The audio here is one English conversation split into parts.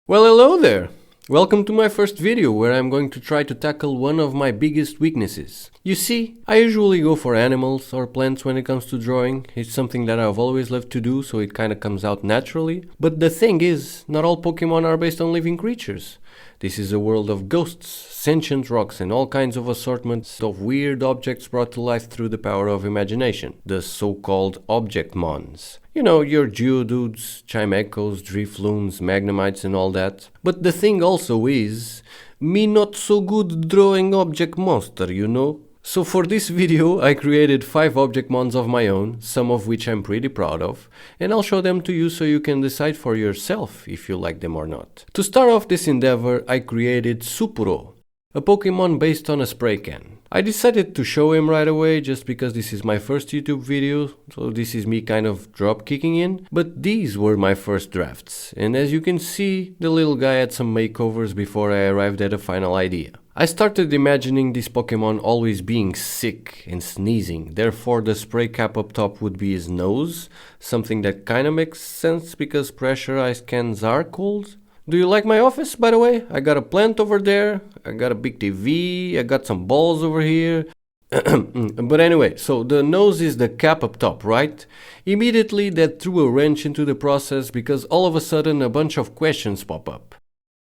Well, hello there! Welcome to my first video where I'm going to try to tackle one of my biggest weaknesses. You see, I usually go for animals or plants when it comes to drawing. It's something that I've always loved to do, so it kinda comes out naturally. But the thing is, not all Pokemon are based on living creatures. This is a world of ghosts, sentient rocks and all kinds of assortments of weird objects brought to life through the power of imagination, the so-called OBJECTMONs. You know, your Geodudes, Chimecho's, Drifloons, Magnemites and all that. But the thing also is, me not so good drawing object monster, you know? So for this video I created 5 OBJECTMONs of my own, some of which I'm pretty proud of, and I'll show them to you so you can decide for yourself if you like them or not. To start off this endeavor I created Supuro, a Pokemon based on a spray can. I decided to show him right away just because this is my first YouTube video, so this is me kind of drop kicking in, but these were my first drafts, and as you can see, the little guy had some makeovers before I arrived at a final idea. I started imagining this Pokemon always being sick and sneezing, therefore the spray cap up top would be his nose, something that kinda makes sense because pressurized cans are cold. Do you like my office, by the way? I got a plant over there, I got a big TV, I got some balls over here. But anyway, so the nose is the cap up top, right? Immediately that threw a wrench into the process because all of a sudden a bunch of questions pop up.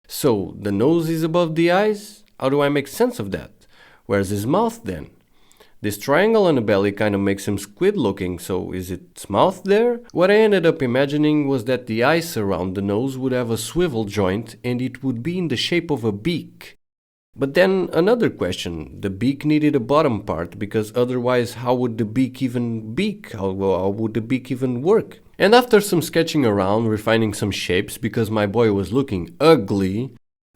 So, the nose is above the eyes? How do I make sense of that? Where's his mouth then? This triangle on the belly kind of makes him squid looking, so is its mouth there? What I ended up imagining was that the eyes around the nose would have a swivel joint and it would be in the shape of a beak. But then another question, the beak needed a bottom part because otherwise how would the beak even how would the beak even work? And after some sketching around, refining some shapes because my boy was looking ugly,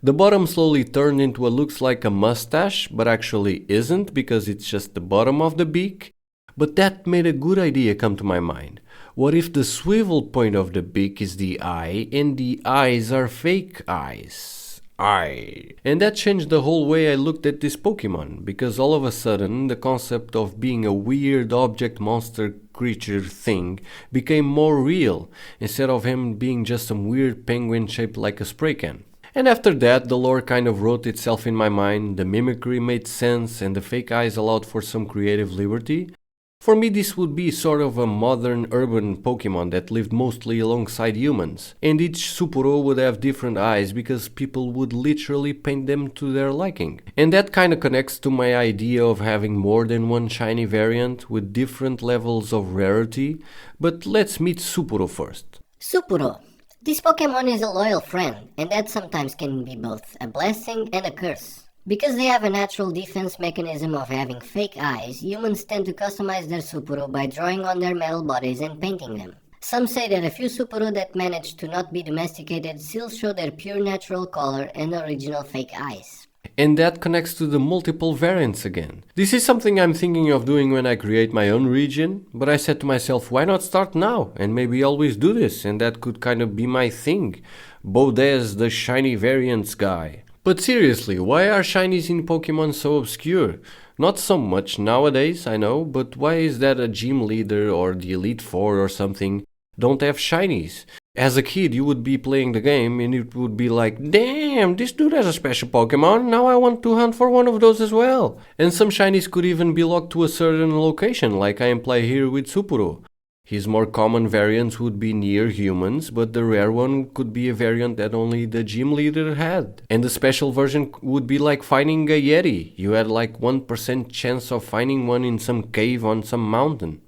the bottom slowly turned into what looks like a mustache, but actually isn't because it's just the bottom of the beak. But that made a good idea come to my mind. What if the swivel point of the beak is the eye and the eyes are fake eyes? And that changed the whole way I looked at this Pokemon, because all of a sudden the concept of being a weird object monster creature thing became more real, instead of him being just some weird penguin shaped like a spray can. And after that, the lore kind of wrote itself in my mind, the mimicry made sense and the fake eyes allowed for some creative liberty. For me this would be sort of a modern urban Pokemon that lived mostly alongside humans. And each Supuro would have different eyes because people would literally paint them to their liking. And that kinda connects to my idea of having more than one shiny variant with different levels of rarity. But let's meet Supuro first. Supuro. This Pokemon is a loyal friend, and that sometimes can be both a blessing and a curse. Because they have a natural defense mechanism of having fake eyes, humans tend to customize their Supuro by drawing on their metal bodies and painting them. Some say that a few Supuro that manage to not be domesticated still show their pure natural color and original fake eyes. And that connects to the multiple variants again. This is something I'm thinking of doing when I create my own region, but I said to myself, why not start now and maybe always do this, and that could kind of be my thing. Bodez the shiny variants guy. But seriously, why are shinies in Pokemon so obscure? Not so much nowadays, I know, but why is that a gym leader or the Elite Four or something don't have shinies? As a kid, you would be playing the game and it would be like, damn, this dude has a special Pokemon, now I want to hunt for one of those as well. And some shinies could even be locked to a certain location, like I imply here with Supuro. His more common variants would be near humans, but the rare one could be a variant that only the gym leader had. And the special version would be like finding a Yeti. You had like 1% chance of finding one in some cave on some mountain.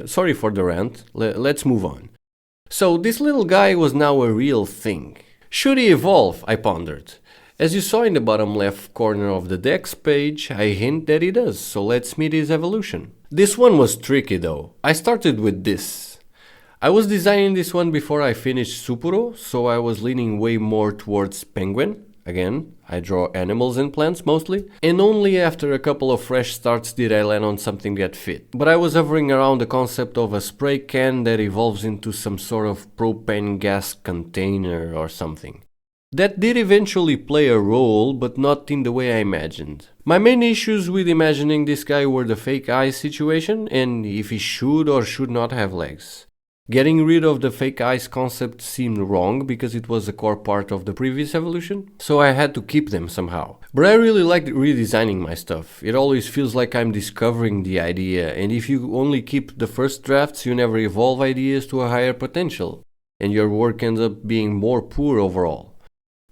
Sorry for the rant, let's move on. So this little guy was now a real thing. Should he evolve? I pondered. As you saw in the bottom left corner of the Dex page, I hint that he does, so let's meet his evolution. This one was tricky though. I started with this. I was designing this one before I finished Supuro, so I was leaning way more towards penguin. Again, I draw animals and plants mostly, and only after a couple of fresh starts did I land on something that fit. But I was hovering around the concept of a spray can that evolves into some sort of propane gas container or something. That did eventually play a role, but not in the way I imagined. My main issues with imagining this guy were the fake eyes situation and if he should or should not have legs. Getting rid of the fake eyes concept seemed wrong because it was a core part of the previous evolution, so I had to keep them somehow. But I really like redesigning my stuff. It always feels like I'm discovering the idea, and if you only keep the first drafts, you never evolve ideas to a higher potential, and your work ends up being more poor overall.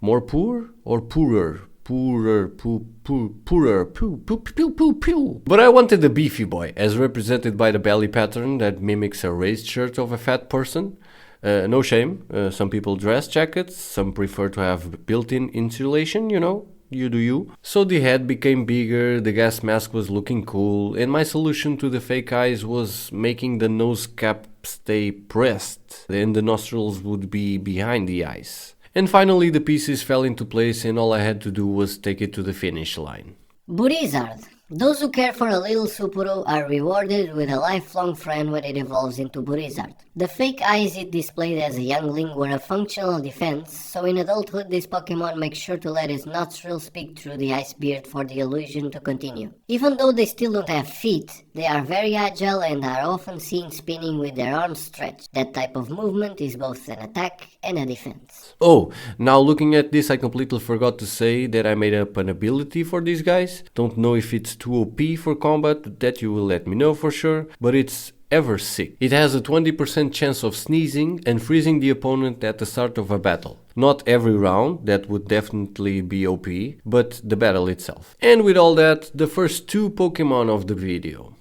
More poor or poorer? Poorer, poorer, poo. But I wanted the beefy boy, as represented by the belly pattern that mimics a raised shirt of a fat person. No shame, some people dress jackets, some prefer to have built-in insulation, you know, you do you. So the head became bigger, the gas mask was looking cool, and my solution to the fake eyes was making the nose cap stay pressed, and the nostrils would be behind the eyes. And finally the pieces fell into place and all I had to do was take it to the finish line. Burizard. Those who care for a little Supuro are rewarded with a lifelong friend when it evolves into Burizard. The fake eyes it displayed as a youngling were a functional defense, so in adulthood this Pokemon makes sure to let his nostrils speak through the ice beard for the illusion to continue. Even though they still don't have feet, they are very agile and are often seen spinning with their arms stretched. That type of movement is both an attack and a defense. Oh, now looking at this I completely forgot to say that I made up an ability for these guys. Don't know if it's too OP for combat, that you will let me know for sure, but it's ever sick. It has a 20% chance of sneezing and freezing the opponent at the start of a battle. Not every round, that would definitely be OP, but the battle itself. And with all that, the first two Pokemon of the video.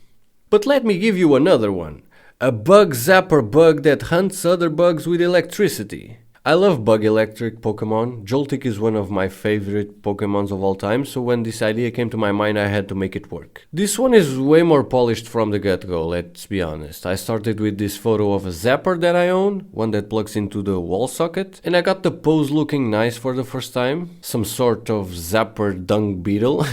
But let me give you another one. A bug zapper bug that hunts other bugs with electricity. I love bug electric Pokemon. Joltik is one of my favorite Pokemons of all time, so when this idea came to my mind I had to make it work. This one is way more polished from the get-go, let's be honest. I started with this photo of a zapper that I own, one that plugs into the wall socket, and I got the pose looking nice for the first time. Some sort of zapper dung beetle.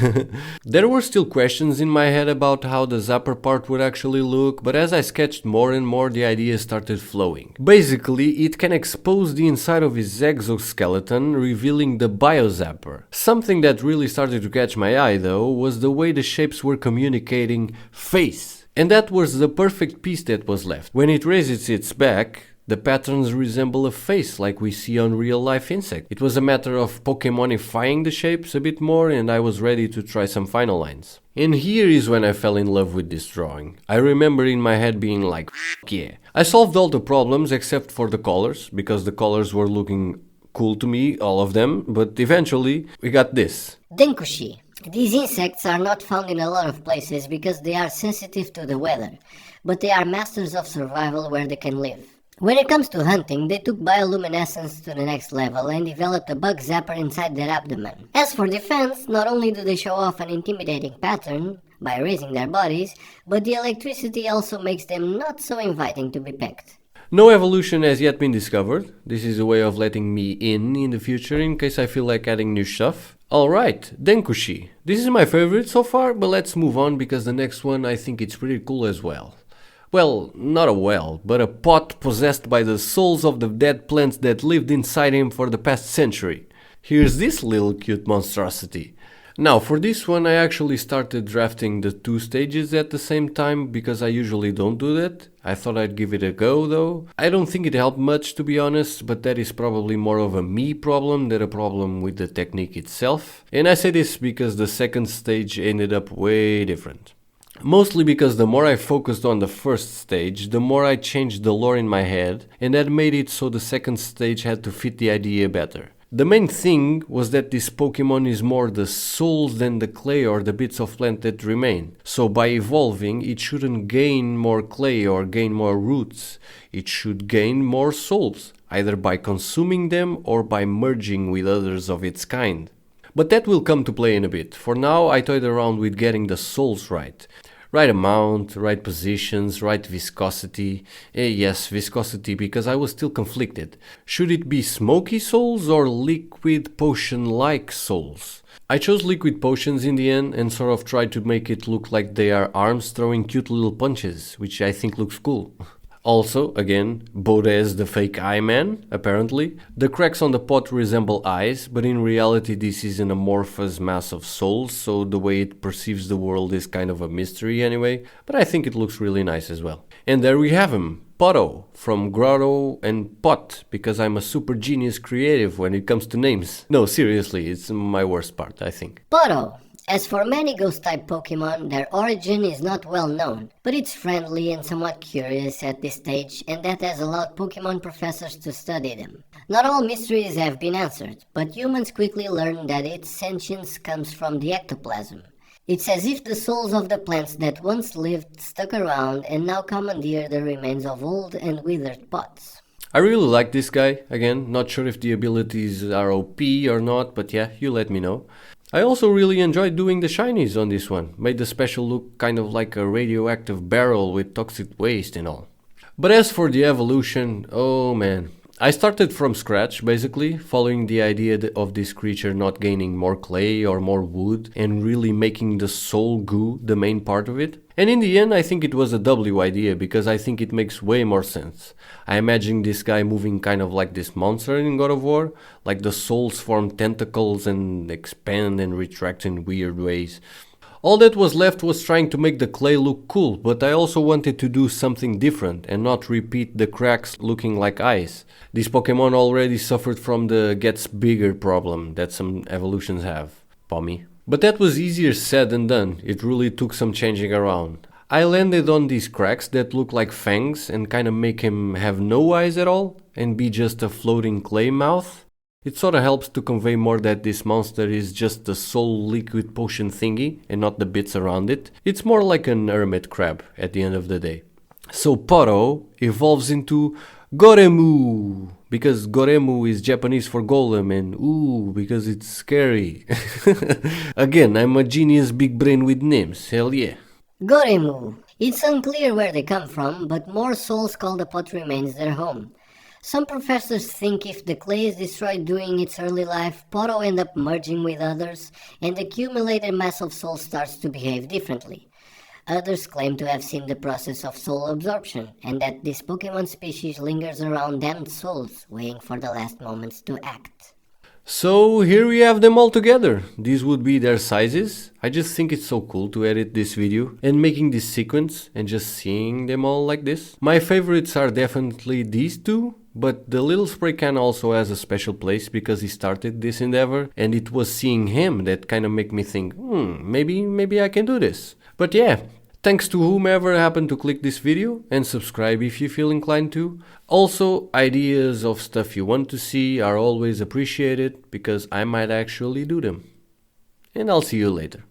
There were still questions in my head about how the zapper part would actually look, but as I sketched more and more the idea started flowing. Basically, it can expose the inside of his exoskeleton, revealing the biozapper. Something that really started to catch my eye though was the way the shapes were communicating face. And that was the perfect piece that was left. When it raises its back, the patterns resemble a face like we see on real-life insects. It was a matter of Pokemonifying the shapes a bit more and I was ready to try some final lines. And here is when I fell in love with this drawing. I remember in my head being like, yeah. I solved all the problems except for the colors, because the colors were looking cool to me, all of them, but eventually we got this. Denkushi. These insects are not found in a lot of places because they are sensitive to the weather, but they are masters of survival where they can live. When it comes to hunting, they took bioluminescence to the next level and developed a bug zapper inside their abdomen. As for defense, not only do they show off an intimidating pattern by raising their bodies, but the electricity also makes them not so inviting to be pecked. No evolution has yet been discovered. This is a way of letting me in the future in case I feel like adding new stuff. Alright, Denkushi. This is my favorite so far, but let's move on because the next one I think it's pretty cool as well. Well, not a well, but a pot possessed by the souls of the dead plants that lived inside him for the past century. Here's this little cute monstrosity. Now, for this one I actually started drafting the two stages at the same time because I usually don't do that. I thought I'd give it a go though. I don't think it helped much to be honest, but that is probably more of a me problem than a problem with the technique itself. And I say this because the second stage ended up way different. Mostly because the more I focused on the first stage, the more I changed the lore in my head, and that made it so the second stage had to fit the idea better. The main thing was that this Pokemon is more the souls than the clay or the bits of plant that remain. So by evolving, it shouldn't gain more clay or gain more roots. It should gain more souls, either by consuming them or by merging with others of its kind. But that will come to play in a bit. For now, I toyed around with getting the souls right. Right amount, right positions, right viscosity. Yes, viscosity, because I was still conflicted. Should it be smoky souls or liquid potion-like souls? I chose liquid potions in the end and sort of tried to make it look like they are arms throwing cute little punches, which I think looks cool. Also, again, Bodez the fake eye man, apparently. The cracks on the pot resemble eyes, but in reality this is an amorphous mass of souls, so the way it perceives the world is kind of a mystery anyway, but I think it looks really nice as well. And there we have him, Poto from Grotto and Pot, because I'm a super genius creative when it comes to names. No, seriously, it's my worst part, I think. Poto. As for many ghost-type Pokemon, their origin is not well known, but it's friendly and somewhat curious at this stage, and that has allowed Pokemon professors to study them. Not all mysteries have been answered, but humans quickly learned that its sentience comes from the ectoplasm. It's as if the souls of the plants that once lived stuck around and now commandeer the remains of old and withered pots. I really like this guy. Again, not sure if the abilities are OP or not, but yeah, you let me know. I also really enjoyed doing the shinies on this one. Made the special look kind of like a radioactive barrel with toxic waste and all. But as for the evolution, oh man. I started from scratch, basically, following the idea of this creature not gaining more clay or more wood and really making the soul goo the main part of it. And in the end, I think it was a W idea, because I think it makes way more sense. I imagine this guy moving kind of like this monster in God of War, like the souls form tentacles and expand and retract in weird ways. All that was left was trying to make the clay look cool, but I also wanted to do something different and not repeat the cracks looking like eyes. This Pokemon already suffered from the gets bigger problem that some evolutions have. Pommy. But that was easier said than done. It really took some changing around. I landed on these cracks that look like fangs and kinda make him have no eyes at all and be just a floating clay mouth. It sorta helps to convey more that this monster is just the soul liquid potion thingy and not the bits around it. It's more like an hermit crab at the end of the day. So Poto evolves into Goremu, because Goremu is Japanese for golem, and ooh, because it's scary. Again, I'm a genius big brain with names, hell yeah. Goremu. It's unclear where they come from, but more souls call the pot remains their home. Some professors think if the clay is destroyed during its early life, Poto ends up merging with others, and the accumulated mass of souls starts to behave differently. Others claim to have seen the process of soul absorption, and that this Pokemon species lingers around damned souls, waiting for the last moments to act. So here we have them all together. These would be their sizes. I just think it's so cool to edit this video and making this sequence and just seeing them all like this. My favorites are definitely these two, but the little spray can also has a special place because he started this endeavor, and it was seeing him that kind of made me think, maybe I can do this. But yeah, thanks to whomever happened to click this video, and subscribe if you feel inclined to. Also, ideas of stuff you want to see are always appreciated, because I might actually do them. And I'll see you later.